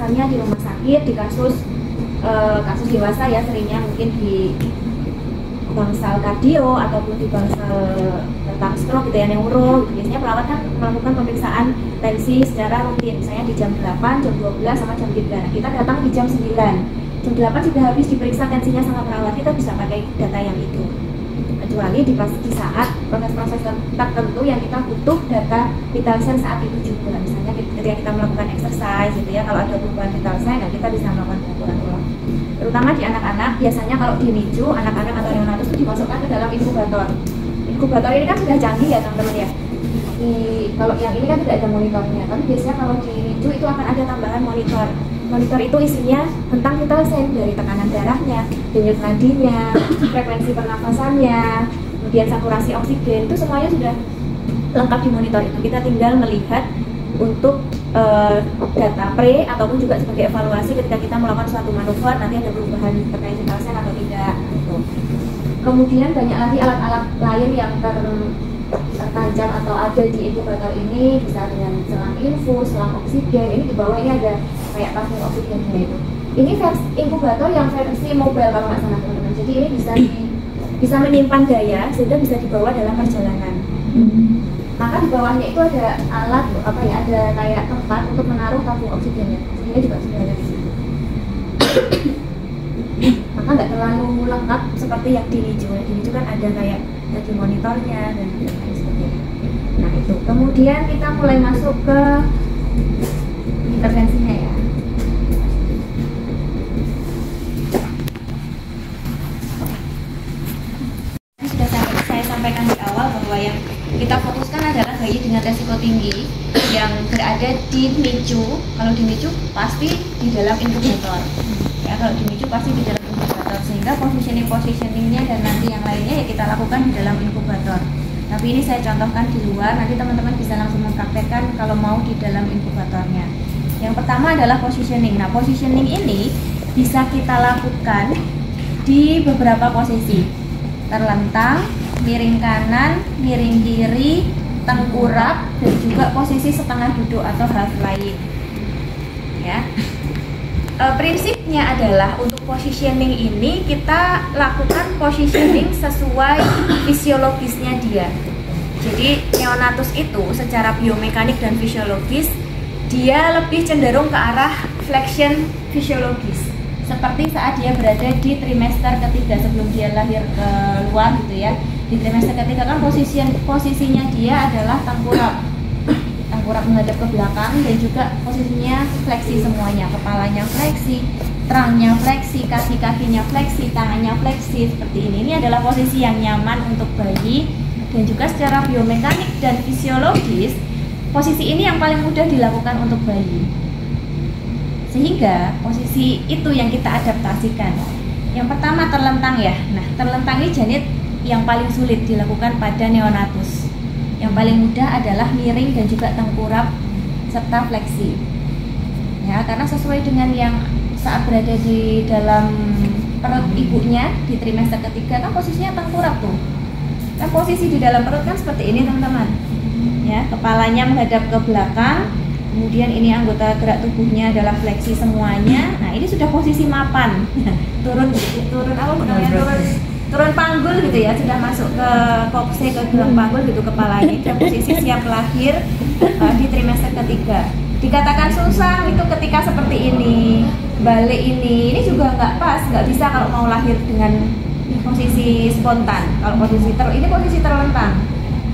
misalnya di rumah sakit, di kasus dewasa ya, seringnya mungkin di bangsal kardio ataupun di bangsal tentang stroke gitu ya, neuro gitu. Biasanya perawat kan melakukan pemeriksaan tensi secara rutin, misalnya di jam 8, jam 12 sama jam 3. Nah, kita datang di jam 9. Jam 8 sudah habis diperiksa tensinya sama perawat, kita bisa pakai data yang itu. Kecuali di saat proses-proses tertentu yang kita butuh data vital sign saat itu juga. Misalnya ketika kita melakukan exercise gitu ya, kalau ada perubahan vital sign, nah kita bisa melakukan pengukuran ulang. Terutama di anak-anak, biasanya kalau di NICU, anak-anak atau neonatus itu dimasukkan ke dalam inkubator. Inkubator ini kan sudah canggih ya teman-teman ya. Kalau yang ini kan tidak ada monitornya, tapi biasanya kalau di NICU itu akan ada tambahan monitor. Monitor itu isinya tentang vital sign, dari tekanan darahnya, denyut nadinya, frekuensi pernafasannya, kemudian saturasi oksigen, itu semuanya sudah lengkap di monitor itu. Kita tinggal melihat untuk data pre ataupun juga sebagai evaluasi ketika kita melakukan suatu manuver, nanti ada perubahan terkait vital sign atau tidak gitu. Kemudian banyak lagi alat-alat lain yang tertancap atau ada di inkubator ini, bisa dengan selang infus, selang oksigen. Ini di bawah ini ada kayak tabung oksigennya itu. Ini versi inkubator yang versi mobile kalau nggak salah teman-teman. Jadi ini bisa menyimpan daya sehingga bisa dibawa dalam perjalanan. Maka di bawahnya itu ada alat ada kayak tempat untuk menaruh tabung oksigennya. Ini juga sudah ada di situ. Maka nggak terlalu lengkap seperti yang di NICU. Di NICU kan ada kayak tadi monitornya dan lain sebagainya. Nah itu. Kemudian kita mulai masuk ke intervensinya ya. Sudah saya sampaikan di awal bahwa yang kita fokuskan adalah bayi dengan resiko tinggi yang berada di NICU. Kalau di NICU pasti di dalam inkubator. Ya, kalau di NICU pasti di dalam inkubator, sehingga positioningnya dan nanti yang lainnya ya kita lakukan di dalam inkubator. Tapi ini saya contohkan di luar, nanti teman-teman bisa langsung mempraktekkan kalau mau di dalam inkubatornya. Yang pertama adalah positioning. Nah, positioning ini bisa kita lakukan di beberapa posisi. Terlentang, miring kanan, miring kiri, tengkurap, dan juga posisi setengah duduk atau half lying. Ya. Prinsipnya adalah untuk positioning ini kita lakukan positioning sesuai fisiologisnya dia. Jadi neonatus itu secara biomekanik dan fisiologis dia lebih cenderung ke arah flexion fisiologis, seperti saat dia berada di trimester ketiga sebelum dia lahir ke luar gitu ya. Di trimester ketiga kan posisinya dia adalah tengkurap menghadap ke belakang, dan juga posisinya fleksi semuanya, kepalanya fleksi, trangnya fleksi, kaki-kakinya fleksi, tangannya fleksi, seperti ini. Ini adalah posisi yang nyaman untuk bayi, dan juga secara biomekanik dan fisiologis posisi ini yang paling mudah dilakukan untuk bayi, sehingga posisi itu yang kita adaptasikan. Yang pertama terlentang ya. Nah, terlentang ini Janet yang paling sulit dilakukan pada neonatus. Yang paling mudah adalah miring dan juga tengkurap serta fleksi. Ya, karena sesuai dengan yang saat berada di dalam perut ibunya di trimester ketiga kan posisinya tengkurap tuh. Kan posisi di dalam perut kan seperti ini teman-teman. Ya, kepalanya menghadap ke belakang, kemudian ini anggota gerak tubuhnya adalah fleksi semuanya. Nah, ini sudah posisi mapan. turun panggul gitu ya, sudah masuk ke kokse, ke gelang panggul gitu kepalanya, dan posisi siap lahir di trimester ketiga. Dikatakan susah itu ketika seperti ini, balik ini juga nggak pas, nggak bisa kalau mau lahir dengan posisi spontan. Kalau ini posisi terlentang,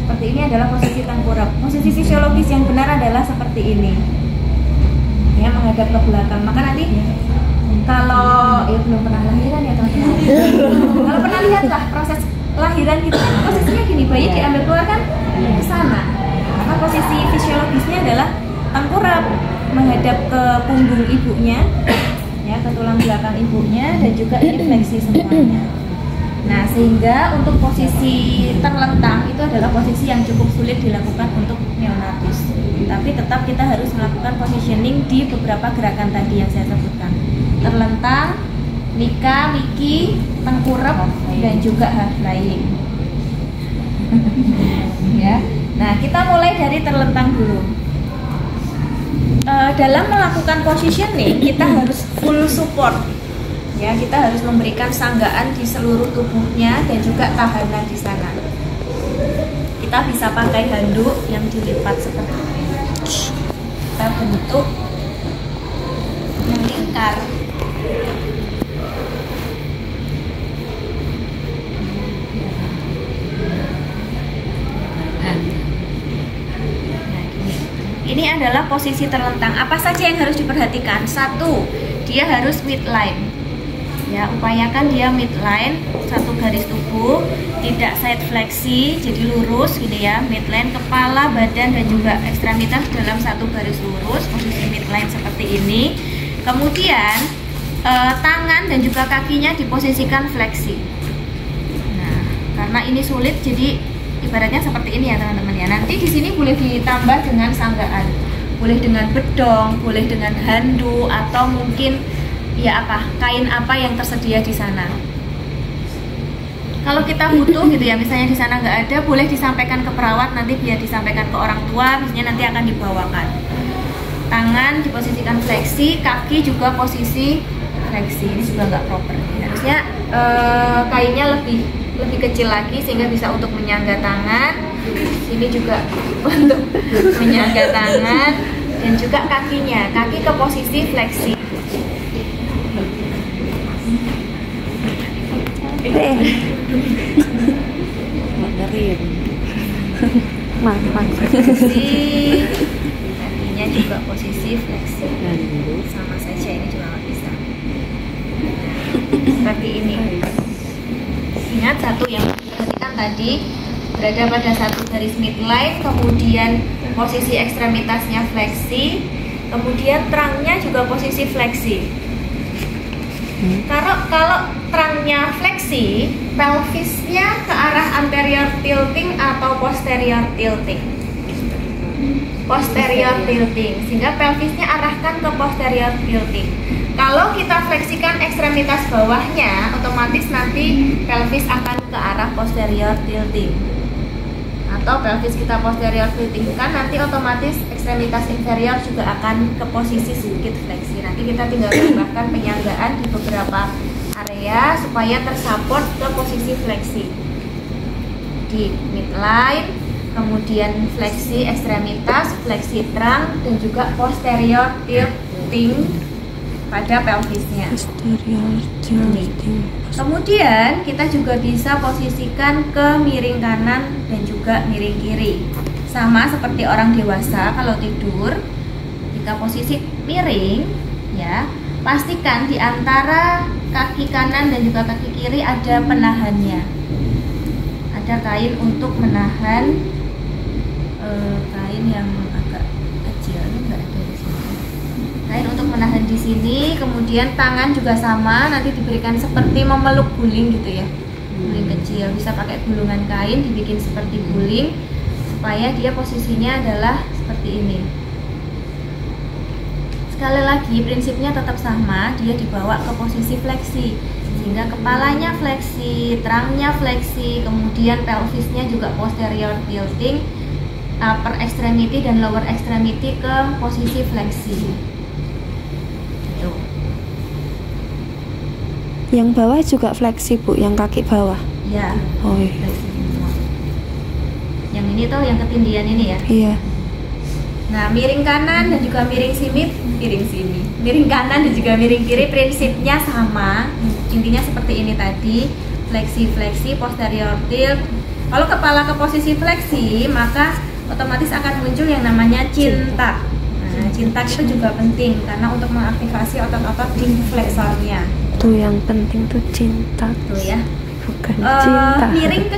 seperti ini adalah posisi tengkurap. Posisi fisiologis yang benar adalah seperti ini, ya, menghadap ke belakang. Maka nanti kalau ya belum pernah lahiran ya teman-teman. Kalau pernah lihat lah proses lahiran kita kan posisinya gini, bayi diambil keluar kan ke sana. Maka posisi fisiologisnya adalah tengkurap menghadap ke punggung ibunya, ya, ke tulang belakang ibunya, dan juga ini fleksi semuanya. Nah, sehingga untuk posisi terlentang itu adalah posisi yang cukup sulit dilakukan untuk neonatus. Tapi tetap kita harus melakukan positioning di beberapa gerakan tadi yang saya sebutkan. Terlentang, mika, miki, tengkurap, dan juga half lying. Ya. Nah, kita mulai dari terlentang dulu. dalam melakukan positioning kita harus full support. Ya, kita harus memberikan sanggaan di seluruh tubuhnya dan juga tahanan di sana. Kita bisa pakai handuk yang dilipat seperti ini. Kita bentuk yang lingkar. Ini adalah posisi terlentang. Apa saja yang harus diperhatikan? Satu, dia harus midline. Ya, upayakan dia midline, satu garis tubuh, tidak side fleksi, jadi lurus gitu ya. Midline kepala, badan dan juga ekstremitas dalam satu garis lurus, posisi midline seperti ini. Kemudian tangan dan juga kakinya diposisikan fleksi. Nah, karena ini sulit, jadi ibaratnya seperti ini ya teman-teman ya. Nanti di sini boleh ditambah dengan sanggaan, boleh dengan bedong, boleh dengan handuk, atau mungkin ya kain apa yang tersedia di sana. Kalau kita butuh gitu ya, misalnya di sana nggak ada, boleh disampaikan ke perawat, nanti biar disampaikan ke orang tua, misalnya nanti akan dibawakan. Tangan diposisikan fleksi, kaki juga posisi fleksi. Ini juga nggak proper. Harusnya kainnya lebih kecil lagi sehingga bisa untuk menyangga tangan. Ini juga untuk menyangga tangan dan juga kakinya, kaki ke posisi fleksi. Dengerin. Kakinya juga posisi fleksi. Sama saja, ini juga nggak bisa. Seperti ini. Ingat satu yang diperhatikan tadi, berada pada satu garis midline, kemudian posisi ekstremitasnya fleksi, kemudian trangnya juga posisi fleksi. Kalau trangnya fleksi, pelvisnya ke arah anterior tilting atau posterior tilting. Posterior tilting, sehingga pelvisnya arahkan ke posterior tilting. Kalau kita fleksikan ekstremitas bawahnya, otomatis nanti pelvis akan ke arah posterior tilting. Atau pelvis kita posterior tilting kan, nanti otomatis ekstremitas inferior juga akan ke posisi sedikit fleksi. Nanti kita tinggal tambahkan penyanggaan di beberapa area supaya tersupport ke posisi fleksi. Di midline, kemudian fleksi ekstremitas, fleksi trunk, dan juga posterior tilting pada pelvisnya. Kemudian kita juga bisa posisikan ke miring kanan dan juga miring kiri. Sama seperti orang dewasa kalau tidur, jika posisi miring ya, pastikan di antara kaki kanan dan juga kaki kiri ada penahannya. Ada kain untuk menahan, kain yang agak kecil, ini enggak ada di sini. Kain untuk menahan di sini, kemudian tangan juga sama, nanti diberikan seperti memeluk guling gitu ya, guling kecil. Bisa pakai gulungan kain, dibikin seperti guling supaya dia posisinya adalah seperti ini. Sekali lagi prinsipnya tetap sama, dia dibawa ke posisi fleksi sehingga kepalanya fleksi, trangnya fleksi, kemudian pelvisnya juga posterior tilting, upper extremity dan lower extremity ke posisi fleksi. Yang bawah juga fleksi Bu, yang kaki bawah. Ya. Oh iya. Fleksi semua. Yang ini tuh yang ketindian ini ya. Iya. Nah, miring kanan dan juga miring miring kanan dan juga miring kiri prinsipnya sama. Intinya seperti ini tadi, fleksi, posterior tilt. Kalau kepala ke posisi fleksi, maka otomatis akan muncul yang namanya cinta. Nah, cinta itu juga penting karena untuk mengaktifasi otot-otot di fleksornya. Tuh yang penting tuh cinta. Tuh ya. Bukan cinta. Miring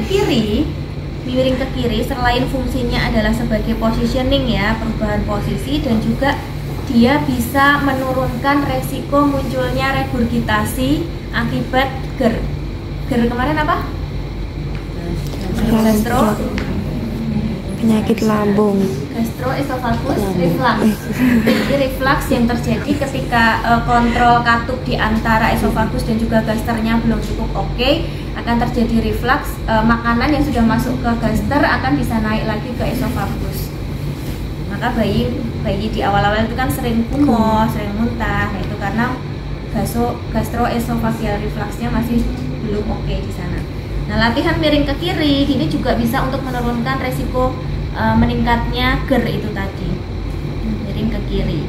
ke kiri selain fungsinya adalah sebagai positioning ya, perubahan posisi, dan juga dia bisa menurunkan resiko munculnya regurgitasi akibat GER kemarin apa? Gastro, penyakit lambung, gastroesophagus reflux. Jadi reflux yang terjadi ketika kontrol katup di antara esophagus dan juga gasternya belum cukup oke, akan terjadi reflux. Makanan yang sudah masuk ke gaster akan bisa naik lagi ke esophagus. Maka bayi di awal-awal itu kan sering kumo, sering muntah. Nah, itu karena gastroesophageal refluxnya masih belum oke di sana. Nah, latihan miring ke kiri ini juga bisa untuk menurunkan resiko meningkatnya GER itu tadi. Miring ke kiri,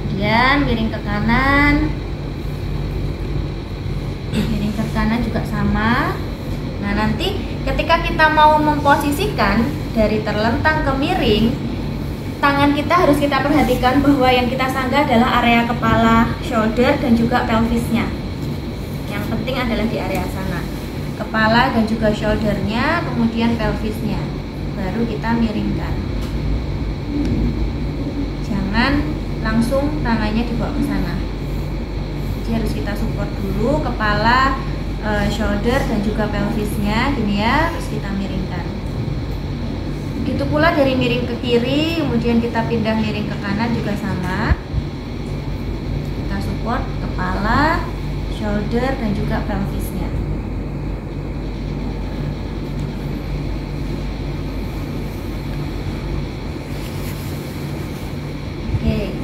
kemudian miring ke kanan. Miring ke kanan juga sama. Nah, nanti ketika kita mau memposisikan dari terlentang ke miring, tangan kita harus kita perhatikan bahwa yang kita sangga adalah area kepala, shoulder, dan juga pelvisnya. Yang penting adalah di area sana, kepala dan juga shouldernya, kemudian pelvisnya, baru kita miringkan. Jangan langsung tangannya dibawa ke sana. Jadi harus kita support dulu kepala, shoulder, dan juga pelvisnya, gini ya, terus kita miringkan. Begitu pula dari miring ke kiri, kemudian kita pindah miring ke kanan juga sama. Kita support kepala, shoulder, dan juga pelvisnya. Oke,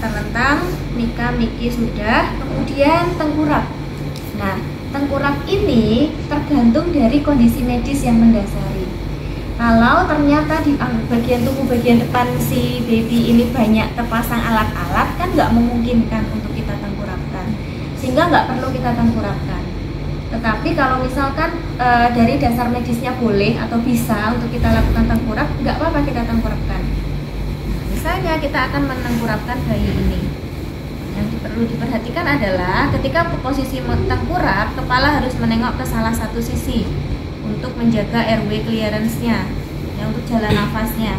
terlentang, Mika, Miki sudah, kemudian tengkurap. Nah, tengkurap ini tergantung dari kondisi medis yang mendasari. Kalau ternyata di bagian tubuh bagian depan si baby ini banyak terpasang alat-alat, kan nggak memungkinkan untuk kita tengkurapkan, sehingga nggak perlu kita tengkurapkan. Tetapi kalau misalkan dari dasar medisnya boleh atau bisa untuk kita lakukan tengkurap, nggak apa-apa kita tengkurapkan. Nah, misalnya kita akan menengkurapkan bayi ini. Yang perlu diperhatikan adalah ketika posisi tengkurap, kepala harus menengok ke salah satu sisi untuk menjaga airway clearance-nya, ya, untuk jalan nafasnya.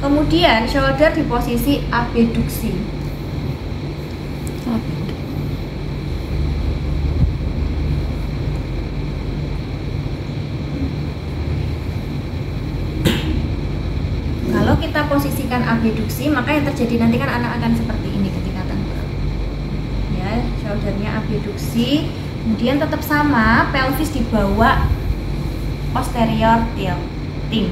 Kemudian shoulder di posisi abduksi. Kalau kita posisikan abduksi, maka yang terjadi nanti kan anak akan seperti ini ketika tengkurap. Ya, shouldernya abduksi, kemudian tetap sama, pelvis dibawa posterior tilting.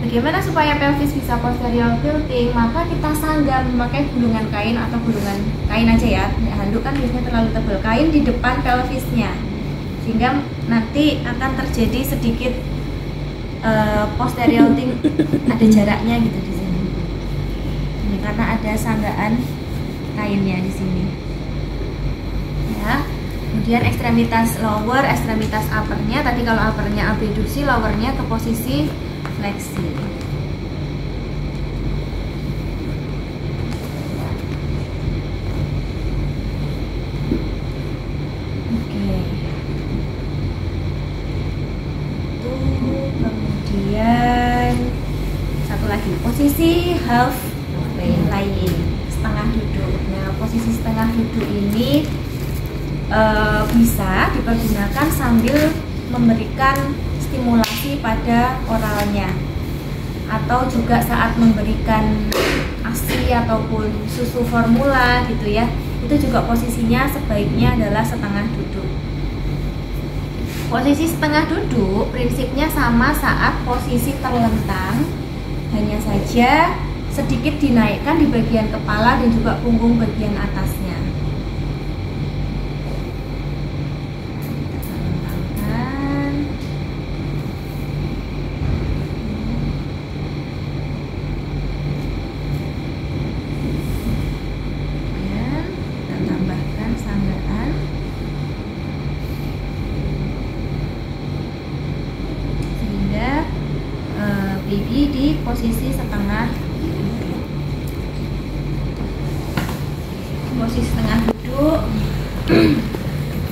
Bagaimana supaya pelvis bisa posterior tilting? Maka kita sangga memakai gulungan kain atau gulungan kain aja ya. Handuk kan biasanya terlalu tebal. Kain di depan pelvisnya, sehingga nanti akan terjadi sedikit posterior tilting, ada jaraknya gitu di sini. Ini karena ada sanggaan kainnya di sini. Ya. Kemudian ekstremitas lower, ekstremitas uppernya, tadi kalau uppernya abduksi, lowernya ke posisi fleksi. Oke. Itu kemudian satu lagi, posisi half lying, setengah duduk. Nah, posisi setengah duduk ini bisa dipergunakan sambil memberikan stimulasi pada oralnya, atau juga saat memberikan ASI ataupun susu formula gitu ya. Itu juga posisinya sebaiknya adalah setengah duduk. Posisi setengah duduk prinsipnya sama saat posisi terlentang, hanya saja sedikit dinaikkan di bagian kepala dan juga punggung bagian atasnya. Baby di posisi setengah duduk. Posisi setengah duduk.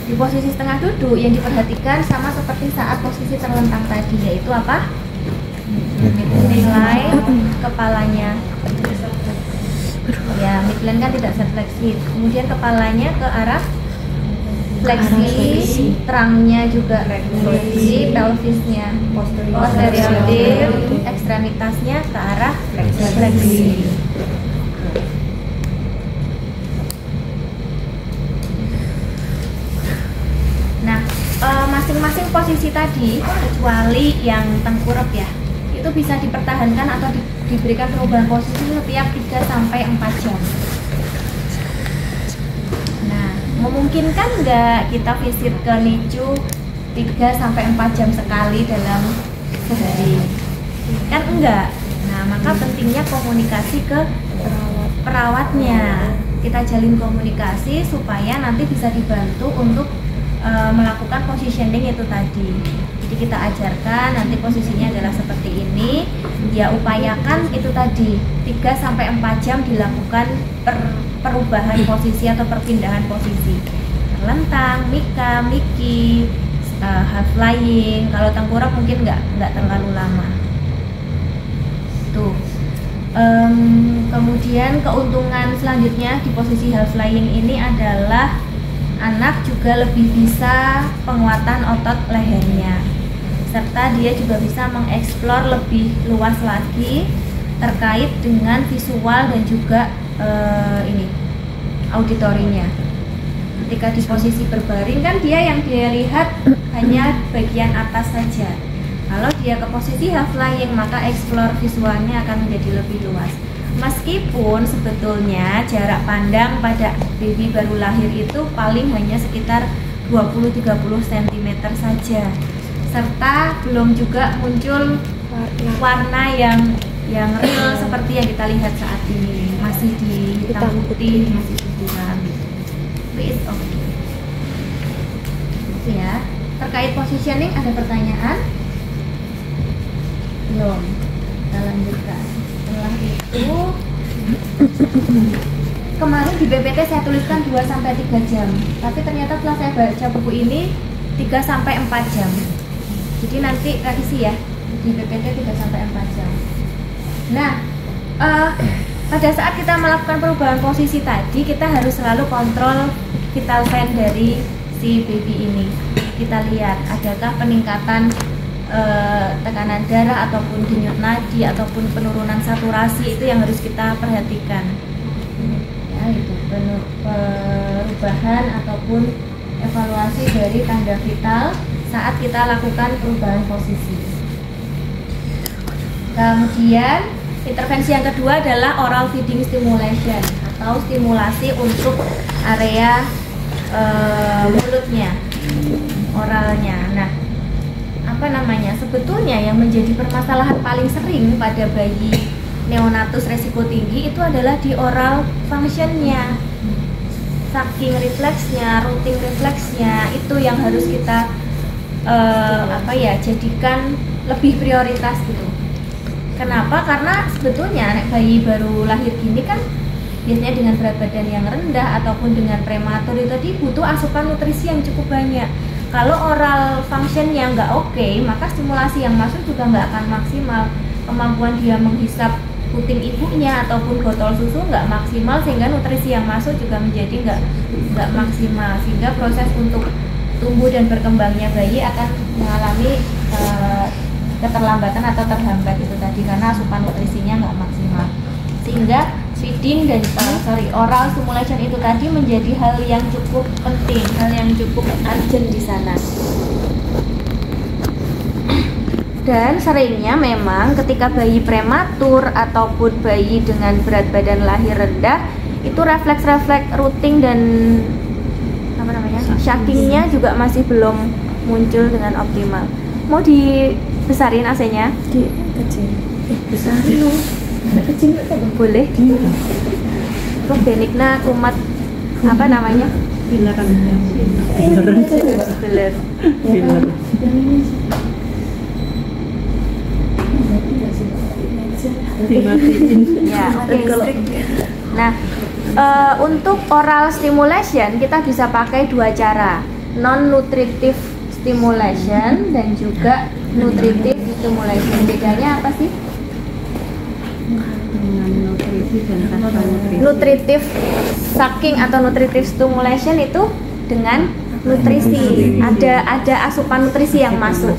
Di posisi setengah duduk yang diperhatikan sama seperti saat posisi terlentang tadi, yaitu apa? Midline, kepalanya. Ya, midline kan tidak fleksi. Kemudian kepalanya ke arah fleksi, terangnya juga fleksi, pelvisnya posterior tilt, ekstremitasnya ke arah fleksi. Nah, masing-masing posisi tadi kecuali yang tengkurap ya, itu bisa dipertahankan atau diberikan perubahan posisi setiap 3 sampai 4 jam. Nah, memungkinkan nggak kita visit ke NICU 3 sampai 4 jam sekali dalam sehari? Kan enggak. Nah, maka pentingnya komunikasi ke perawatnya. Kita jalin komunikasi supaya nanti bisa dibantu untuk melakukan positioning itu tadi. Jadi kita ajarkan nanti posisinya adalah seperti ini. Ya upayakan itu tadi 3 sampai 4 jam dilakukan perubahan posisi atau perpindahan posisi. Terlentang, mika, miki, half flying. Kalau tengkurap mungkin nggak terlalu lama. Tuh. Kemudian keuntungan selanjutnya di posisi half flying ini adalah anak juga lebih bisa penguatan otot lehernya, serta dia juga bisa mengeksplor lebih luas lagi terkait dengan visual dan juga auditorinya. Ketika di posisi berbaring kan dia lihat hanya bagian atas saja. Kalau dia ke posisi half flying maka explore visualnya akan menjadi lebih luas. Meskipun sebetulnya jarak pandang pada baby baru lahir itu paling hanya sekitar 20-30 cm saja, serta belum juga muncul warna yang real seperti yang kita lihat saat ini, masih di hitam putih, masih putihan. Please, oke. Ya, terkait positioning ada pertanyaan? Belum. Kita lanjutkan. Setelah itu kemarin di PPT saya tuliskan 2-3 jam, tapi ternyata setelah saya baca buku ini 3-4 jam. Jadi nanti revisi ya, di PPT 3-4 jam. Nah, pada saat kita melakukan perubahan posisi tadi, kita harus selalu kontrol vital sign dari si baby ini. Kita lihat adakah peningkatan tekanan darah ataupun denyut nadi ataupun penurunan saturasi, itu yang harus kita perhatikan. Ya, itu perubahan ataupun evaluasi dari tanda vital saat kita lakukan perubahan posisi. Kemudian intervensi yang kedua adalah oral feeding stimulation atau stimulasi untuk area mulutnya, oralnya. Nah, sebetulnya yang menjadi permasalahan paling sering pada bayi neonatus resiko tinggi itu adalah di oral functionnya, sucking refleksnya, rooting refleksnya, itu yang harus kita jadikan lebih prioritas gitu. Kenapa? Karena sebetulnya anak bayi baru lahir gini kan biasanya dengan berat badan yang rendah ataupun dengan prematur itu tadi butuh asupan nutrisi yang cukup banyak. Kalau oral functionnya nggak oke, maka stimulasi yang masuk juga nggak akan maksimal. Kemampuan dia menghisap puting ibunya ataupun botol susu nggak maksimal, sehingga nutrisi yang masuk juga menjadi nggak maksimal, sehingga proses untuk tumbuh dan berkembangnya bayi akan mengalami keterlambatan atau terhambat itu tadi karena asupan nutrisinya nggak maksimal, sehingga feeding dan oral stimulation itu tadi menjadi hal yang cukup penting, hal yang cukup urgent di sana. Dan seringnya memang ketika bayi prematur ataupun bayi dengan berat badan lahir rendah itu refleks-refleks rooting dan shackingnya juga masih belum muncul dengan optimal. Mau dibesarin AC-nya? Kecil. Besarin loh. Kecil boleh. Terus benigna kumat Pilar. Ya, oke. Nah, untuk oral stimulation kita bisa pakai dua cara, non nutritive stimulation dan juga nutritive stimulation. Bedanya apa sih? Nutritive sucking atau nutritive stimulation itu dengan nutrisi, ada asupan nutrisi yang masuk.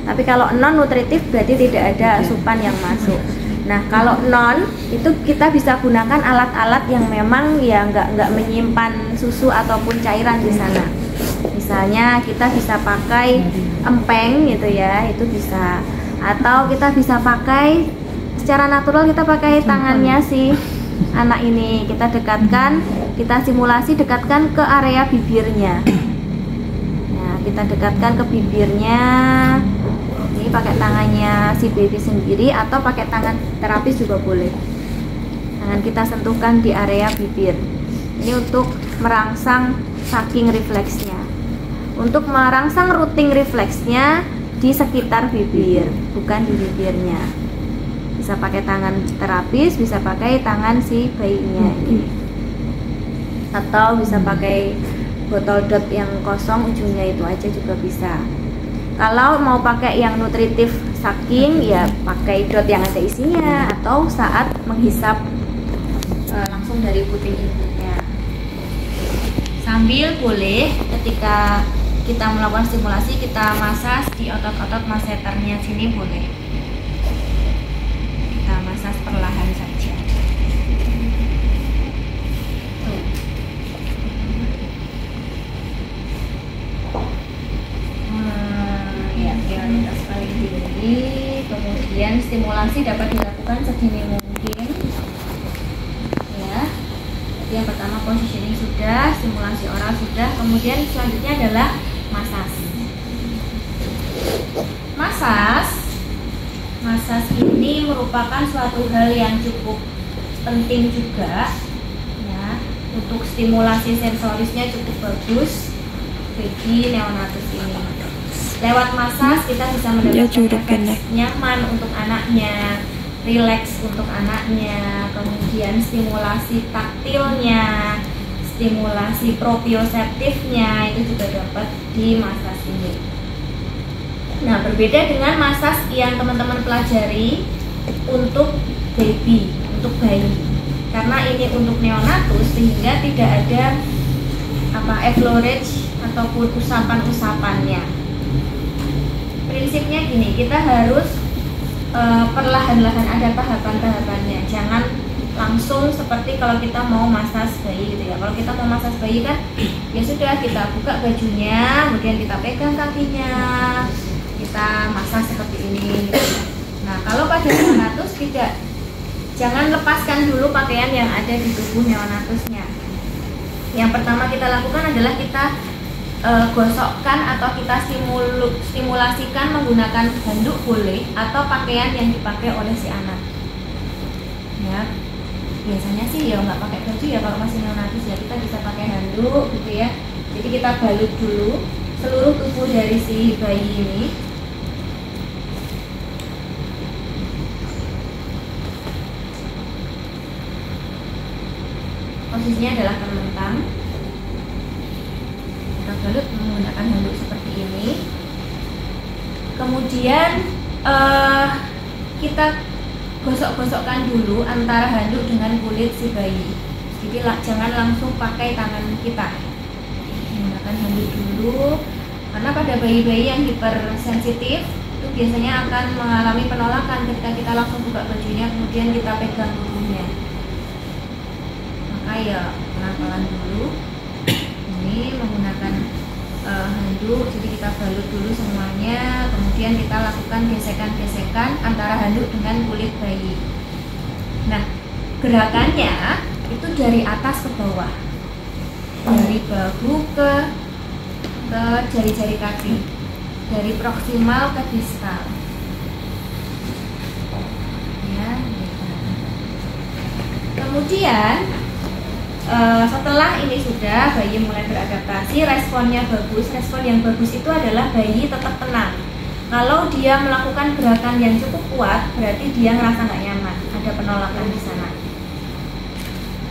Tapi kalau non nutritif berarti tidak ada asupan yang masuk. Nah, kalau non itu kita bisa gunakan alat-alat yang memang ya nggak menyimpan susu ataupun cairan di sana. Misalnya kita bisa pakai empeng gitu ya, itu bisa. Atau kita bisa pakai secara natural kita pakai tangannya si anak ini, kita dekatkan, kita simulasi dekatkan ke area bibirnya. Nah, kita dekatkan ke bibirnya. Ini pakai tangannya si baby sendiri atau pakai tangan terapis juga boleh. Tangan kita sentuhkan di area bibir. Ini untuk merangsang sucking refleksnya. Untuk merangsang rooting refleksnya di sekitar bibir, bukan di bibirnya. Bisa pakai tangan terapis, bisa pakai tangan si bayinya ini. Atau bisa pakai botol dot yang kosong ujungnya itu aja juga bisa. Kalau mau pakai yang nutritif sucking ya pakai dot yang ada isinya, atau saat menghisap langsung dari puting ibunya. Sambil boleh ketika kita melakukan stimulasi kita masas di otot-otot masseternya sini boleh. Kita masas perlahan saja. Ya, prioritas paling tinggi. Kemudian stimulasi dapat dilakukan sedini mungkin. Ya. Jadi yang pertama positioning sudah, stimulasi oral sudah. Kemudian selanjutnya adalah masas. Masas ini merupakan suatu hal yang cukup penting juga ya, untuk stimulasi sensorisnya cukup bagus bagi neonatus ini. Lewat masas kita bisa mendapatkan efek nyaman untuk anaknya, rileks untuk anaknya, kemudian stimulasi taktilnya, stimulasi proprioseptifnya itu juga dapat di masas ini. Nah, berbeda dengan masas yang teman-teman pelajari untuk baby, untuk bayi. Karena ini untuk neonatus sehingga tidak ada effleurage ataupun usapan-usapannya. Prinsipnya gini, kita harus perlahan-lahan, ada tahapan-tahapannya. Jangan langsung seperti kalau kita mau masas bayi gitu ya. Kalau kita mau masas bayi kan ya sudah, kita buka bajunya, kemudian kita pegang kakinya, kita masas seperti ini gitu. Nah, kalau pada neonatus tidak, jangan lepaskan dulu pakaian yang ada di tubuh neonatusnya. Yang pertama kita lakukan adalah kita gosokkan atau kita stimulasikan menggunakan handuk boleh, atau pakaian yang dipakai oleh si anak ya. Biasanya sih ya nggak pakai baju ya kalau masih neonatus ya, kita bisa pakai handuk gitu ya. Jadi kita balut dulu seluruh tubuh dari si bayi ini. Posisinya adalah terlentang. Kita balut menggunakan handuk seperti ini. Kemudian kita gosok-gosokkan dulu antara handuk dengan kulit si bayi. Jadi jangan langsung pakai tangan kita. Menggunakan handuk dulu, karena pada bayi-bayi yang hipersensitif itu biasanya akan mengalami penolakan ketika kita langsung buka bajunya kemudian kita pegang tubuhnya. Maka ya pelan-pelan dulu. Ini menggunakan handuk, jadi kita balut dulu semuanya, kemudian kita lakukan gesekan-gesekan antara handuk dengan kulit bayi. Nah, gerakannya itu dari atas ke bawah, dari bahu ke jari-jari kaki, dari proksimal ke distal. Ya, gitu. Kemudian setelah ini sudah, bayi mulai beradaptasi, responnya bagus. Respon yang bagus itu adalah bayi tetap tenang. Kalau dia melakukan gerakan yang cukup kuat, berarti dia ngerasa nggak nyaman, ada penolakan di sana.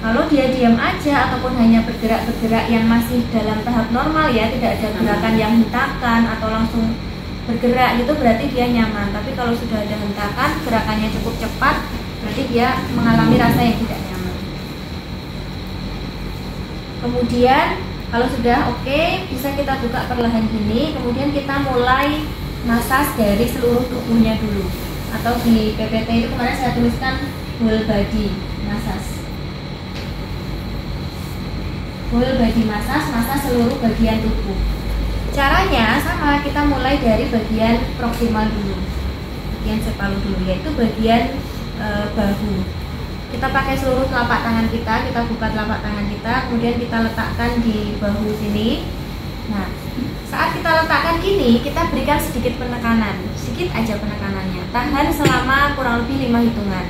Kalau dia diam aja ataupun hanya bergerak-bergerak yang masih dalam tahap normal ya, tidak ada gerakan yang hentakan atau langsung bergerak gitu, berarti dia nyaman. Tapi kalau sudah ada hentakan, gerakannya cukup cepat, berarti dia mengalami rasa yang tidak nyaman. Kemudian kalau sudah oke, bisa kita buka perlahan gini. Kemudian kita mulai masas dari seluruh tubuhnya dulu. Atau di PPT itu kemarin saya tuliskan whole body massage. Whole body massage, masas seluruh bagian tubuh. Caranya sama, kita mulai dari bagian proksimal dulu, bagian sepalu dulu, yaitu bagian bahu. Kita pakai seluruh telapak tangan kita buka telapak tangan kita, kemudian kita letakkan di bahu sini. Nah, saat kita letakkan gini, kita berikan sedikit penekanan, sedikit aja penekanannya. Tahan selama kurang lebih 5 hitungan.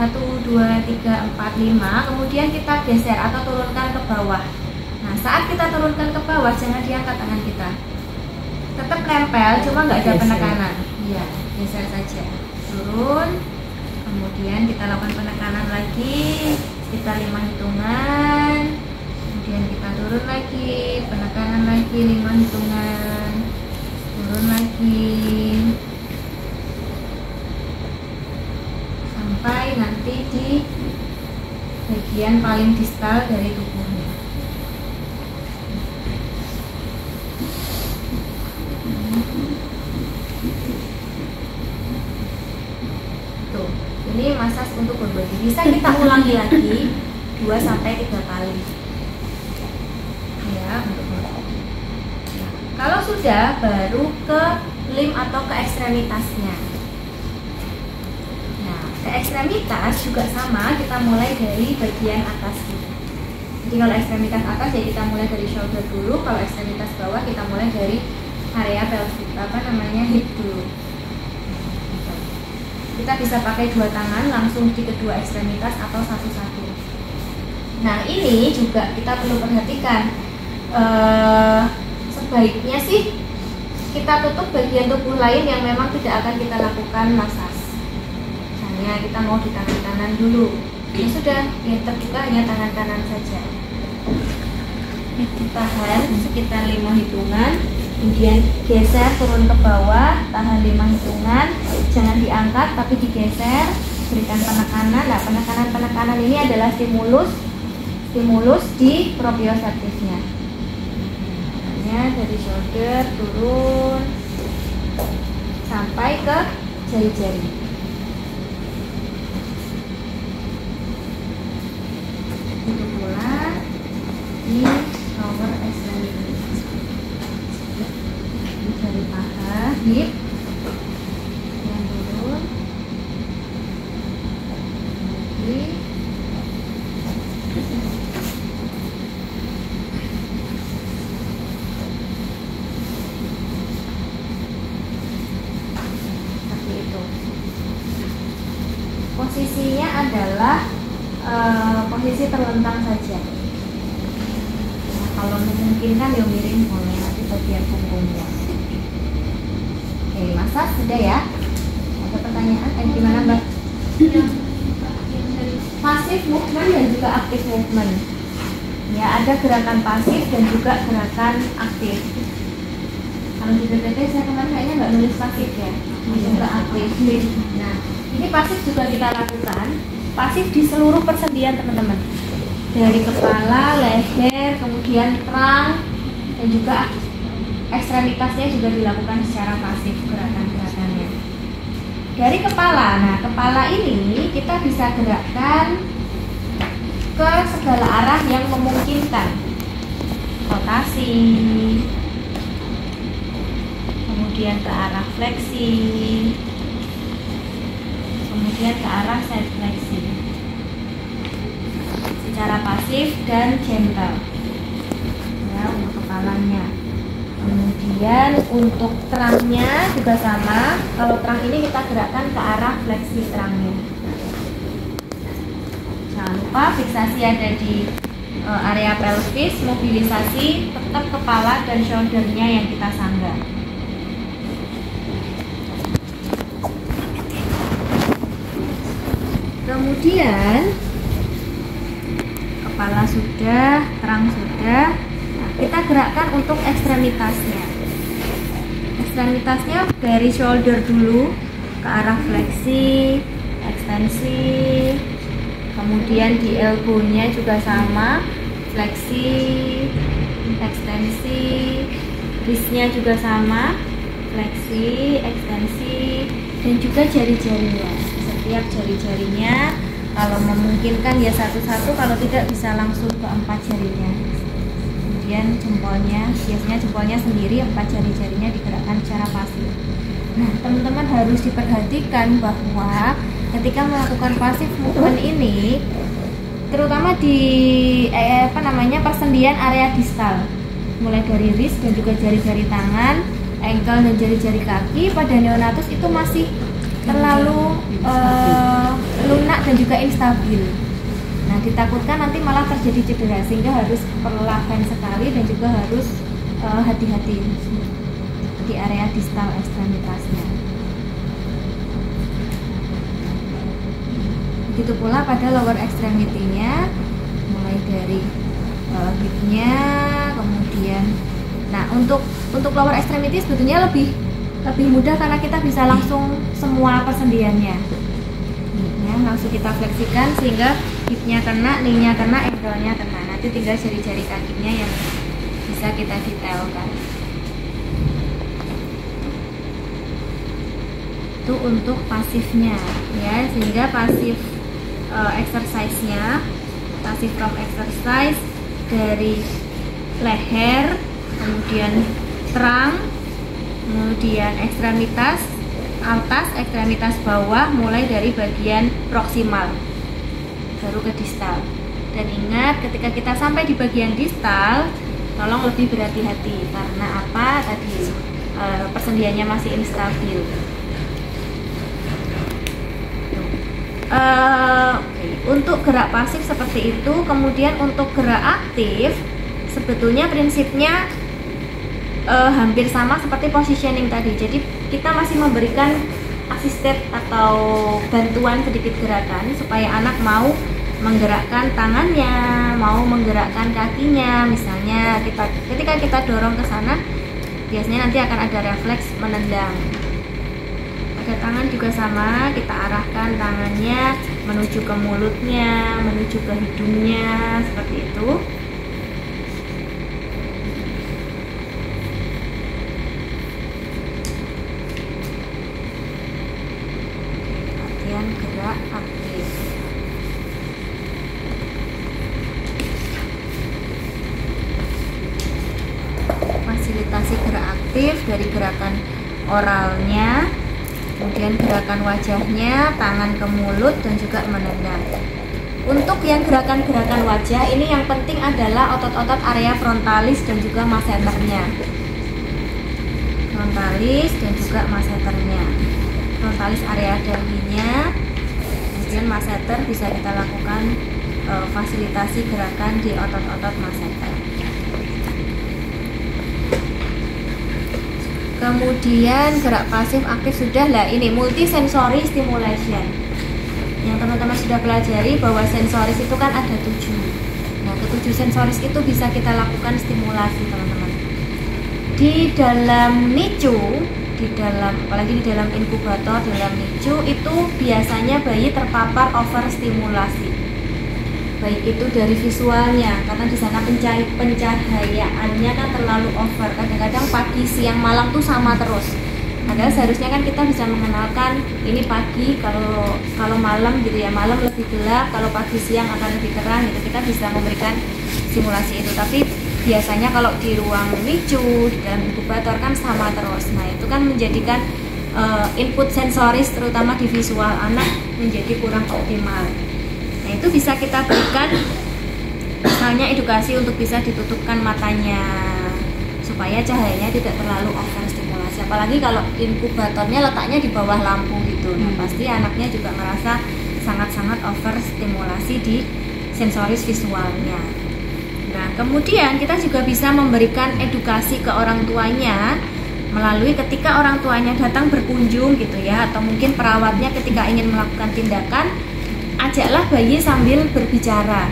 1, 2, 3, 4, 5. Kemudian kita geser atau turunkan ke bawah. Nah, saat kita turunkan ke bawah, jangan diangkat tangan kita. Tetap nempel, cuma nggak ada penekanan. Iya, geser saja. Turun. Kemudian kita lakukan penekanan lagi sekitar 5 hitungan. Kemudian kita turun lagi, penekanan lagi 5 hitungan. Turun lagi. Sampai nanti di bagian paling distal dari tubuhnya. Tuh, ini massage untuk berbody. Bisa kita ulangi lagi 2-3 kali. Ya, untuk berbody. Nah, kalau sudah, baru ke limb atau ke ekstremitasnya. Ke ekstremitas juga sama, kita mulai dari bagian atas gitu. Jadi kalau ekstremitas atas ya kita mulai dari shoulder dulu, kalau ekstremitas bawah kita mulai dari area pelvic, hip dulu. Kita bisa pakai 2 tangan langsung di kedua ekstremitas atau satu-satu. Nah, ini juga kita perlu perhatikan. Sebaiknya sih kita tutup bagian tubuh lain yang memang tidak akan kita lakukan massage. Kita mau di tangan kanan dulu, ya sudah, yang terbuka hanya tangan kanan saja. Tahan sekitar 5 hitungan, kemudian geser turun ke bawah, tahan 5 hitungan, jangan diangkat tapi digeser, berikan penekanan. Nah, penekanan ini adalah stimulus di proprioceptifnya. Dari shoulder turun sampai ke jari-jari. Di lower extremity, dari paha, hip yang turun lagi, seperti itu. Posisinya adalah posisi terlentang saja. Kalau memungkinkan ya miring boleh, nanti bagian punggungnya. Oke, massage sudah ya. Ada pertanyaan? Gimana Mbak? Pasif movement dan juga aktif movement. Ya, ada gerakan pasif dan juga gerakan aktif. Kalau di PPT saya kemarin kayaknya nggak nulis pasif ya, juga aktif. Nah, ini pasif juga kita lakukan. Pasif di seluruh persendian teman-teman. Dari kepala, leher, kemudian trunk, dan juga ekstremitasnya juga dilakukan secara pasif gerakan-gerakannya. Dari kepala, nah kepala ini kita bisa gerakkan ke segala arah yang memungkinkan. Rotasi, kemudian ke arah fleksi, kemudian ke arah side fleksi. Secara pasif dan gentle ya untuk kepalanya. Kemudian untuk trangnya juga sama. Kalau trang ini kita gerakkan ke arah fleksi trangnya. Jangan lupa fiksasi ada di area pelvis, mobilisasi tetap kepala dan shouldernya yang kita sanggah. Kemudian kepala sudah, trang sudah. Nah, kita gerakkan untuk ekstremitasnya. Ekstremitasnya dari shoulder dulu ke arah fleksi, ekstensi. Kemudian di elbow-nya juga sama, fleksi, ekstensi. Wrist-nya juga sama, fleksi, ekstensi, dan juga jari-jarinya. Setiap jari-jarinya kalau memungkinkan ya satu-satu, kalau tidak bisa langsung ke 4 jarinya. Kemudian jempolnya, biasanya jempolnya sendiri, 4 jari-jarinya digerakkan secara pasif. Nah, teman-teman harus diperhatikan bahwa ketika melakukan passive movement ini, terutama di persendian area distal, mulai dari wrist dan juga jari-jari tangan, ankle dan jari-jari kaki, pada neonatus itu masih terlalu lunak dan juga instabil. Nah, ditakutkan nanti malah terjadi cedera, sehingga harus perlahan sekali dan juga harus hati-hati di area distal ekstremitasnya. Begitu pula pada lower extremity-nya, mulai dari hip-nya, kemudian untuk lower extremity sebetulnya lebih mudah karena kita bisa langsung semua persendiannya. Hip-nya langsung kita fleksikan sehingga hip-nya kena, knee-nya kena, ankle-nya kena. Nanti tinggal jari-jari kakinya yang bisa kita detailkan. Itu untuk pasifnya ya, sehingga pasif exercise-nya, pasif from exercise dari leher, kemudian trunk, kemudian ekstremitas atas, ekstremitas bawah, mulai dari bagian proksimal baru ke distal. Dan ingat, ketika kita sampai di bagian distal, tolong lebih berhati-hati karena apa? Tadi persendiannya masih instabil. Untuk gerak pasif seperti itu. Kemudian untuk gerak aktif sebetulnya prinsipnya hampir sama seperti positioning tadi. Jadi kita masih memberikan asisted atau bantuan sedikit gerakan supaya anak mau menggerakkan tangannya, mau menggerakkan kakinya. Misalnya ketika kita dorong ke sana, biasanya nanti akan ada refleks menendang. Pada tangan juga sama, kita arahkan tangannya menuju ke mulutnya, menuju ke hidungnya, seperti itu. Latihan gerak aktif. Fasilitasi gerak aktif dari gerakan oralnya, kemudian gerakan wajahnya, tangan ke mulut, dan juga menendang. Untuk yang gerakan-gerakan wajah ini yang penting adalah otot-otot area frontalis dan juga masseternya. Frontalis dan juga masseternya. Frontalis area dahinya, kemudian masseter bisa kita lakukan fasilitasi gerakan di otot-otot masseter. Kemudian gerak pasif aktif sudah lah, ini multisensory stimulation yang teman-teman sudah pelajari bahwa sensoris itu kan ada 7. Nah, ke-7 sensoris itu bisa kita lakukan stimulasi teman-teman. Di dalam NICU, apalagi di dalam inkubator, dalam NICU itu biasanya bayi terpapar overstimulasi. Baik itu dari visualnya, karena di sana pencahayaannya kan terlalu over. Kadang-kadang pagi, siang, malam tuh sama terus. Padahal seharusnya kan kita bisa mengenalkan ini pagi, kalau malam gitu ya, malam lebih gelap, kalau pagi siang akan lebih terang gitu. Kita bisa memberikan simulasi itu. Tapi biasanya kalau di ruang NICU, di dalam inkubator kan sama terus. Nah, itu kan menjadikan input sensoris terutama di visual anak menjadi kurang optimal. Nah, itu bisa kita berikan misalnya edukasi untuk bisa ditutupkan matanya supaya cahayanya tidak terlalu overstimulasi. Apalagi kalau inkubatornya letaknya di bawah lampu gitu. Nah, pasti anaknya juga merasa sangat-sangat overstimulasi di sensoris visualnya. Nah, kemudian kita juga bisa memberikan edukasi ke orang tuanya melalui ketika orang tuanya datang berkunjung gitu ya, atau mungkin perawatnya ketika ingin melakukan tindakan, ajaklah bayi sambil berbicara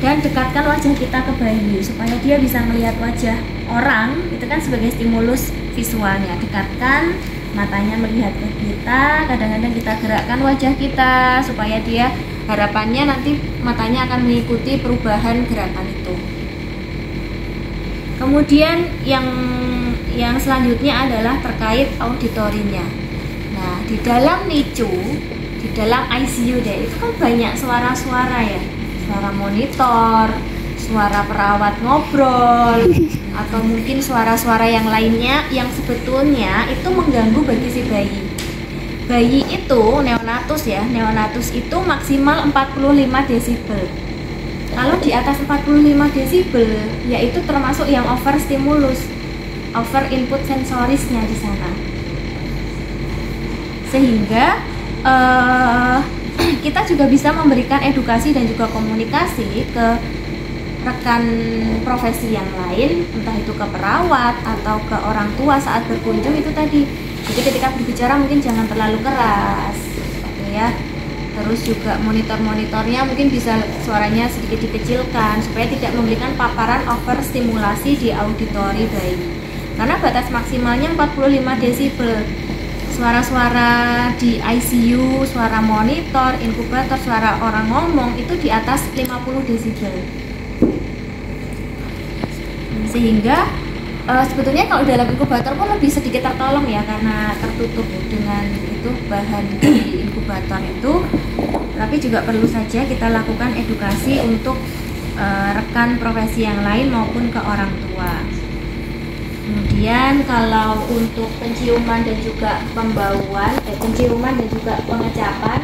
dan dekatkan wajah kita ke bayi supaya dia bisa melihat wajah orang, itu kan sebagai stimulus visualnya. Dekatkan matanya melihat ke kita, kadang-kadang kita gerakkan wajah kita supaya dia, harapannya nanti matanya akan mengikuti perubahan gerakan itu. Kemudian yang selanjutnya adalah terkait auditorinya. Nah, di dalam NICU, di dalam ICU deh, itu kan banyak suara-suara ya, suara monitor, suara perawat ngobrol, atau mungkin suara-suara yang lainnya yang sebetulnya itu mengganggu bagi si bayi. bayi itu neonatus ya, neonatus itu maksimal 45 desibel. Kalau di atas 45 desibel, yaitu termasuk yang over stimulus, over input sensorisnya di sana. Sehingga kita juga bisa memberikan edukasi dan juga komunikasi ke rekan profesi yang lain, entah itu ke perawat atau ke orang tua saat berkunjung itu tadi. Jadi ketika berbicara mungkin jangan terlalu keras, gitu ya. Terus juga monitornya mungkin bisa suaranya sedikit dikecilkan supaya tidak memberikan paparan overstimulasi di auditori bayi. Karena batas maksimalnya 45 desibel. Suara-suara di ICU, suara monitor, inkubator, suara orang ngomong itu di atas 50 desibel. Sehingga sebetulnya kalau dalam inkubator pun lebih sedikit tertolong ya, karena tertutup dengan itu bahan di inkubator itu. Tapi juga perlu saja kita lakukan edukasi untuk rekan profesi yang lain maupun ke orang tua. Kemudian kalau untuk penciuman dan juga pembauan, penciuman dan juga pengecapan,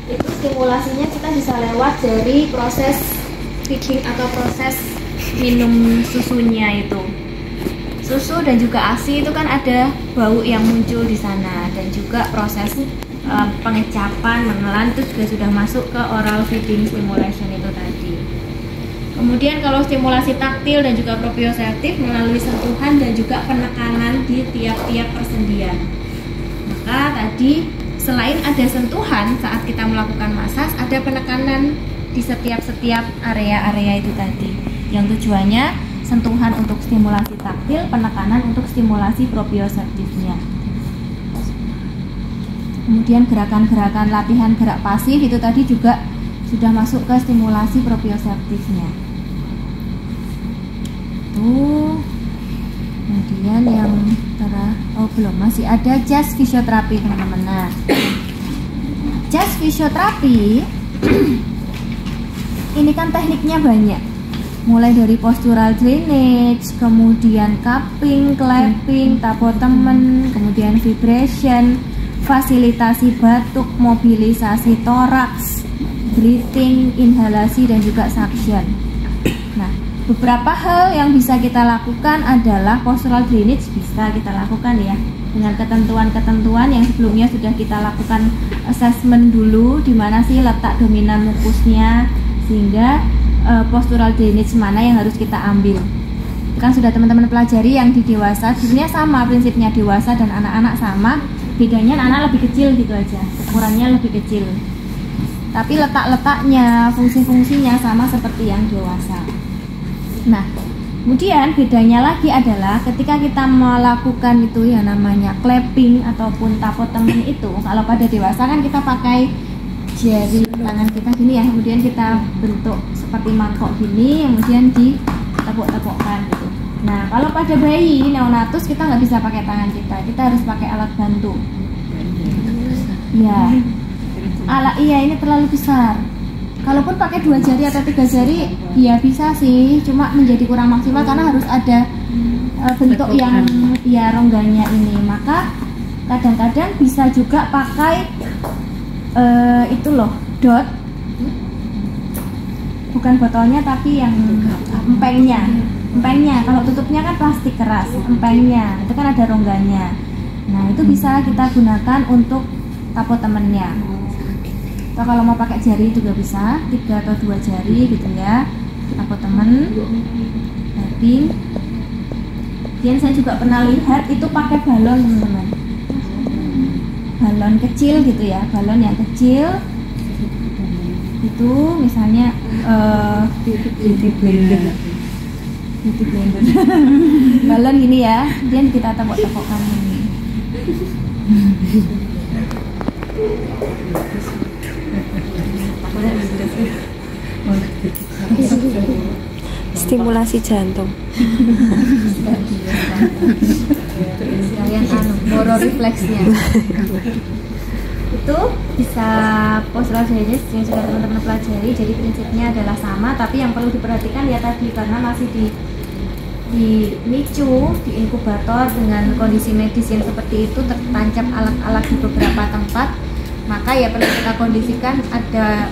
itu stimulasinya kita bisa lewat dari proses feeding atau proses minum susunya itu. Susu dan juga ASI itu kan ada bau yang muncul di sana, dan juga proses pengecapan, menelan itu juga sudah masuk ke oral feeding stimulation itu tadi. Kemudian kalau stimulasi taktil dan juga proprioseptif melalui sentuhan dan juga penekanan di tiap-tiap persendian. Maka tadi selain ada sentuhan saat kita melakukan masas, ada penekanan di setiap area-area itu tadi. Yang tujuannya sentuhan untuk stimulasi taktil, penekanan untuk stimulasi proprioseptifnya. Kemudian gerakan-gerakan latihan gerak pasif itu tadi juga sudah masuk ke stimulasi proprioseptifnya. Kemudian yang belum, masih ada jazz fisioterapi teman-teman. Nah, jazz fisioterapi ini kan tekniknya banyak, mulai dari postural drainage, kemudian cupping, clapping, tapotemen, kemudian vibration, fasilitasi batuk, mobilisasi toraks, breathing, inhalasi, dan juga suction. Nah, beberapa hal yang bisa kita lakukan adalah postural drainage bisa kita lakukan ya, dengan ketentuan-ketentuan yang sebelumnya sudah kita lakukan assessment dulu, di mana sih letak dominan mukusnya, sehingga postural drainage mana yang harus kita ambil. Kan sudah teman-teman pelajari yang di dewasa, sebenarnya sama prinsipnya, dewasa dan anak-anak sama, bedanya anak lebih kecil gitu aja, ukurannya lebih kecil. Tapi letak-letaknya, fungsi-fungsinya sama seperti yang dewasa. Nah, kemudian bedanya lagi adalah ketika kita melakukan itu yang namanya clapping ataupun tapotemen itu, kalau pada dewasa kan kita pakai jari tangan kita gini ya, kemudian kita bentuk seperti mangkok gini, kemudian ditepuk-tepukkan gitu. Nah, kalau pada bayi neonatus kita nggak bisa pakai tangan kita harus pakai alat bantu. Ya, iya ini terlalu besar. Kalaupun pakai 2 jari atau 3 jari, ya bisa sih, cuma menjadi kurang maksimal karena harus ada bentuk yang ya rongganya ini. Maka kadang-kadang bisa juga pakai itu loh, dot, bukan botolnya tapi yang empengnya. Kalau tutupnya kan plastik keras, empengnya itu kan ada rongganya. Nah, itu bisa kita gunakan untuk tapotemennya. Atau kalau mau pakai jari juga bisa, 3 atau 2 jari gitu ya, tapotemen, tapping. Dan saya juga pernah lihat itu pakai balon teman-teman, balon kecil gitu ya, balon yang kecil itu misalnya beauty blender balon gini ya, kemudian kita tepuk-tepukkan ini. Stimulasi jantung. Sekalian refleksnya. Itu bisa postural drainage yang sudah teman-teman pelajari. Jadi prinsipnya adalah sama, tapi yang perlu diperhatikan ya tadi, karena masih di dimicu di inkubator dengan kondisi medis yang seperti itu, tertancap alat-alat di beberapa tempat, maka ya perlu kita kondisikan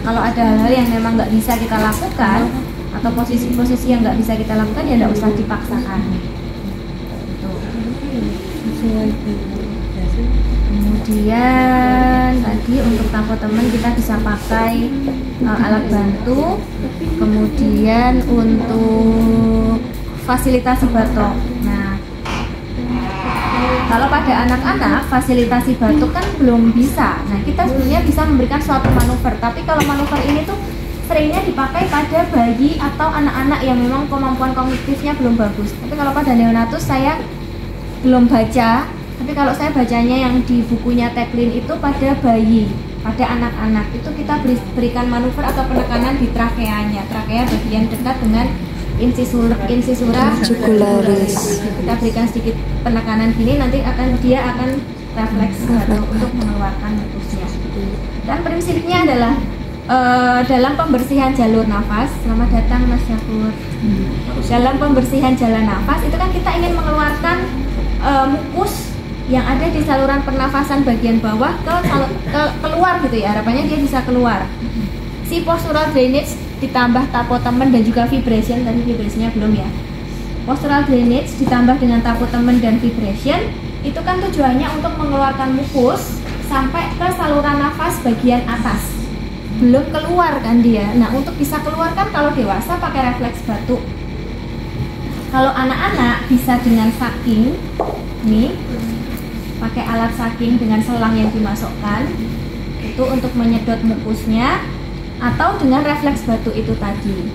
kalau ada hal-hal yang memang nggak bisa kita lakukan atau posisi-posisi yang nggak bisa kita lakukan ya nggak usah dipaksakan. Kemudian tadi untuk tapotemen kita bisa pakai alat bantu. Kemudian untuk fasilitasi batuk. Nah, kalau pada anak-anak fasilitasi batuk kan belum bisa. Nah, kita sebenarnya bisa memberikan suatu manuver. Tapi kalau manuver ini tuh seringnya dipakai pada bayi atau anak-anak yang memang kemampuan kognitifnya belum bagus. Tapi kalau pada neonatus saya belum baca. Tapi kalau saya bacanya yang di bukunya Teklin itu pada bayi, pada anak-anak itu kita berikan manuver atau penekanan di trakeanya. Trakea bagian dekat dengan insisura jugularis. Kita berikan sedikit penekanan gini, nanti dia akan refleks untuk mengeluarkan mukusnya. Dan prinsipnya adalah dalam pembersihan jalur nafas. Selamat datang Mas Syakur. Dalam pembersihan jalan nafas itu kan kita ingin mengeluarkan mukus yang ada di saluran pernafasan bagian bawah keluar gitu ya, harapannya dia bisa keluar. Si postural drainage ditambah tapotemen dan juga vibration, tadi vibrationnya belum ya. Postural drainage ditambah dengan tapotemen dan vibration itu kan tujuannya untuk mengeluarkan mukus sampai ke saluran nafas bagian atas. Belum keluar kan dia. Nah, untuk bisa keluar kan kalau dewasa pakai refleks batuk. Kalau anak-anak bisa dengan sucking nih, pakai alat sucking dengan selang yang dimasukkan itu untuk menyedot mukusnya, atau dengan refleks batuk itu tadi.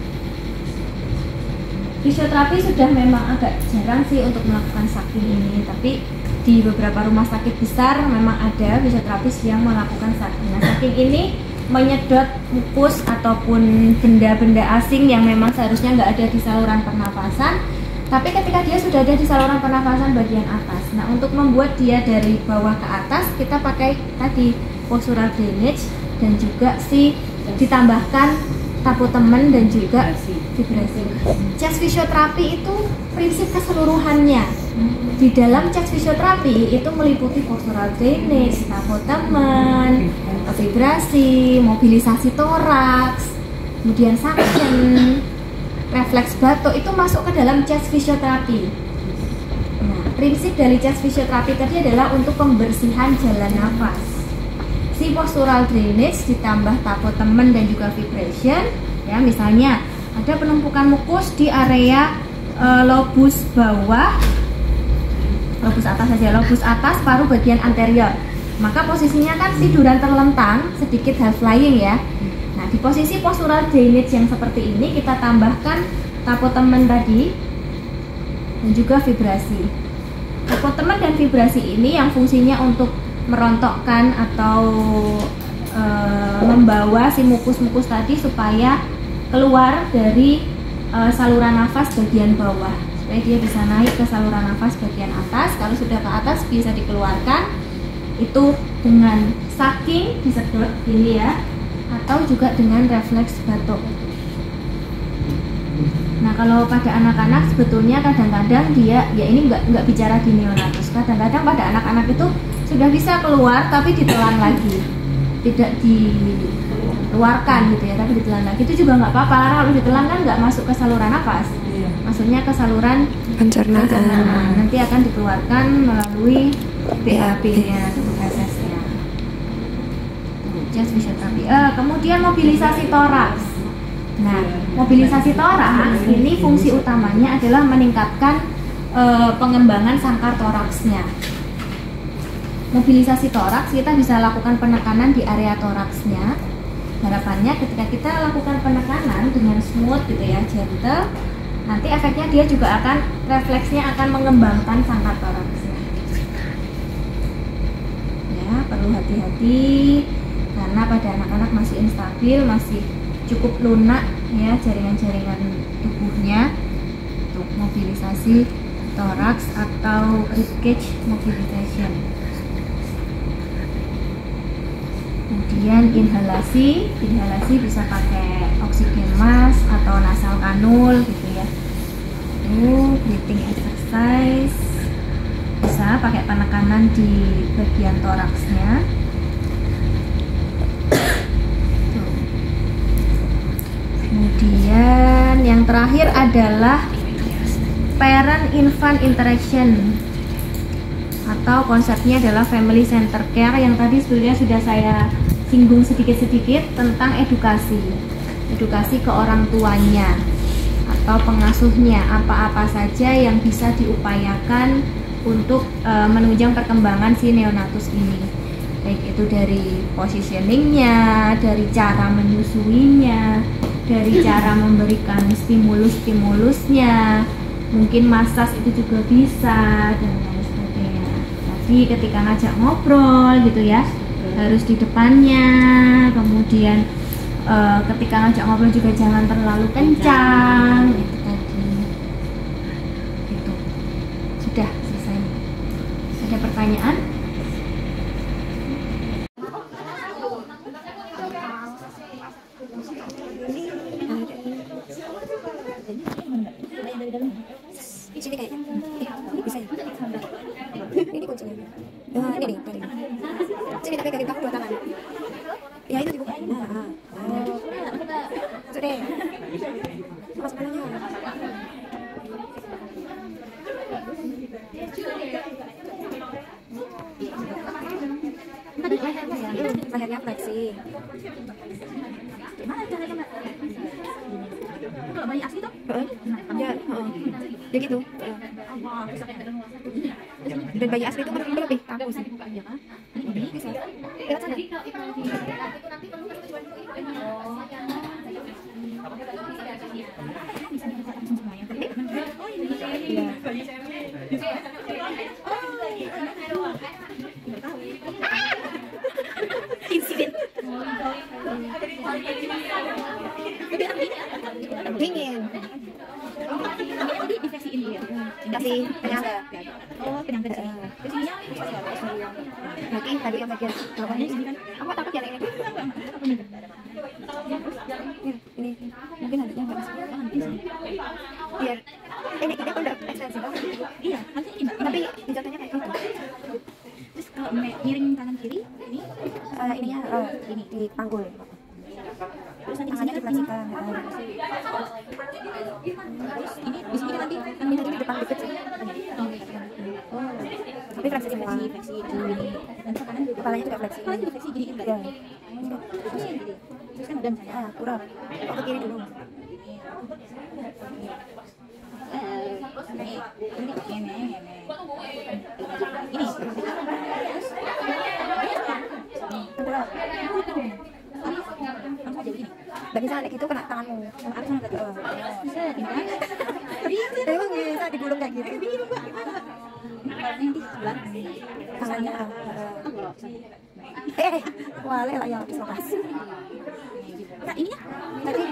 Fisioterapi sudah memang agak jarang sih untuk melakukan sucking ini, tapi di beberapa rumah sakit besar memang ada fisioterapis yang melakukan sucking. Nah, sucking ini menyedot mukus ataupun benda-benda asing yang memang seharusnya nggak ada di saluran pernafasan, tapi ketika dia sudah ada di saluran pernafasan bagian atas. Nah, untuk membuat dia dari bawah ke atas, kita pakai tadi postural drainage dan juga ditambahkan tapotemen dan juga vibrasi. Chest fisioterapi itu prinsip keseluruhannya. Di dalam chest fisioterapi itu meliputi postural drainage, tapotemen, vibrasi, mobilisasi toraks, kemudian suction, refleks batuk itu masuk ke dalam chest fisioterapi. Nah, prinsip dari chest fisioterapi tadi adalah untuk pembersihan jalan nafas. Si postural drainage ditambah tapotemen dan juga vibration, ya misalnya ada penumpukan mukus di area lobus bawah, lobus atas saja, lobus atas paru bagian anterior. Maka posisinya kan tiduran terlentang, sedikit high flying ya. Nah, di posisi postural drainage yang seperti ini kita tambahkan tapotemen tadi dan juga vibrasi. Tapotemen dan vibrasi ini yang fungsinya untuk merontokkan atau membawa si mukus-mukus tadi supaya keluar dari saluran nafas bagian bawah, supaya dia bisa naik ke saluran nafas bagian atas. Kalau sudah ke atas bisa dikeluarkan itu dengan sucking, disedot gini ya, atau juga dengan refleks batuk. Nah, kalau pada anak-anak sebetulnya kadang-kadang dia ya ini nggak bicara di neonatus. Kadang-kadang pada anak-anak itu sudah bisa keluar tapi ditelan lagi, tidak dikeluarkan gitu ya, tapi ditelan lagi. Itu juga nggak apa-apa, karena kalau ditelan kan nggak masuk ke saluran nafas, maksudnya ke saluran pencernaan. Nanti akan dikeluarkan melalui BAB-nya, prosesnya. Chest fisioterapi. Kemudian mobilisasi toraks. Nah, mobilisasi toraks ini fungsi utamanya adalah meningkatkan pengembangan sangkar toraksnya. Mobilisasi toraks kita bisa lakukan penekanan di area toraksnya. Harapannya ketika kita lakukan penekanan dengan smooth gitu ya, gentle, nanti efeknya dia juga akan refleksnya akan mengembangkan sangkar toraksnya. Ya, perlu hati-hati karena pada anak-anak masih instabil, masih cukup lunak ya jaringan-jaringan tubuhnya untuk mobilisasi toraks atau ribcage mobilization. Kemudian inhalasi bisa pakai oksigen mask atau nasal kanul gitu ya. Itu breathing exercise, bisa pakai penekanan di bagian toraksnya. Kemudian yang terakhir adalah parent-infant interaction, atau konsepnya adalah family center care, yang tadi sebenarnya sudah saya singgung sedikit-sedikit tentang edukasi ke orang tuanya atau pengasuhnya, apa-apa saja yang bisa diupayakan untuk menunjang perkembangan si neonatus ini, baik itu dari positioningnya, dari cara menyusuinya, dari cara memberikan stimulus-stimulusnya, mungkin massage itu juga bisa, dan lain sebagainya. Tadi ketika ngajak ngobrol gitu ya, harus di depannya. Kemudian ketika ngajak ngobrol juga jangan terlalu kencang. Itu tadi. Gitu. Sudah selesai. Ada pertanyaan? Di sini kayaknya bisa ya. Ini kuncinya. Nah, ini nih tadi. Sini tapi kaki kamu 2 tangan. Ya itu dibuka. Nah. Sudah. Mas mananya. Tadi lehernya ya. Lehernya fleksi. Gimana caranya, Mbak? Kalau bayi asli tuh? Ya, ya gitu. Dan bayi asli itu lebih kaku sih. Bisa. Lewat sana. Insiden. Dingin. Infeksiin dia. Infeksi penyangga. Oh, penyangga sih. Lagi tadi yang bagian bawahnya ini kan. Aku takut ya ini. Ini mungkin nantinya nggak bisa. Biar ini kita kan udah ekstensi banget. Iya, nanti ini Mbak. Tapi jatuhnya kayak gitu. Terus kalau miring kanan kiri ini ininya ini di panggul. Terus nanti tangannya dipleksikan. Terus ini di sini kan nanti tadi di depan dikit sih. Oh, tapi fleksi semua. Fleksi ini. Dan kanan juga. Kepalanya juga fleksi. Kepalanya juga fleksi gini kan? Iya. Terus gini. Terus kan udah saya kurang. Oh, ke kiri dulu. Gak bisa kayak gitu, kena tanganmu. Aku sana tadi. Bisa, emang bisa digulung kayak gitu. Bingung Mbak, gimana? Nanti sebelah tangannya. Wale lah ya, habis makas. Nah ini ya, tadi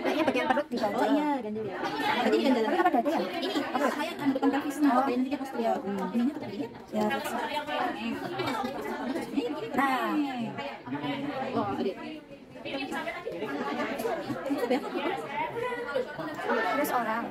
kayaknya bagian perut di bawah. Oh iya, ganjil ya. Tadi ganjil. Tapi apa dada ya? Ini apa? Saya bukan pelvis. Oh, nanti dia pasti ya. Ininya tetap ini. Ya. Nah. Oh, adik. Terus orang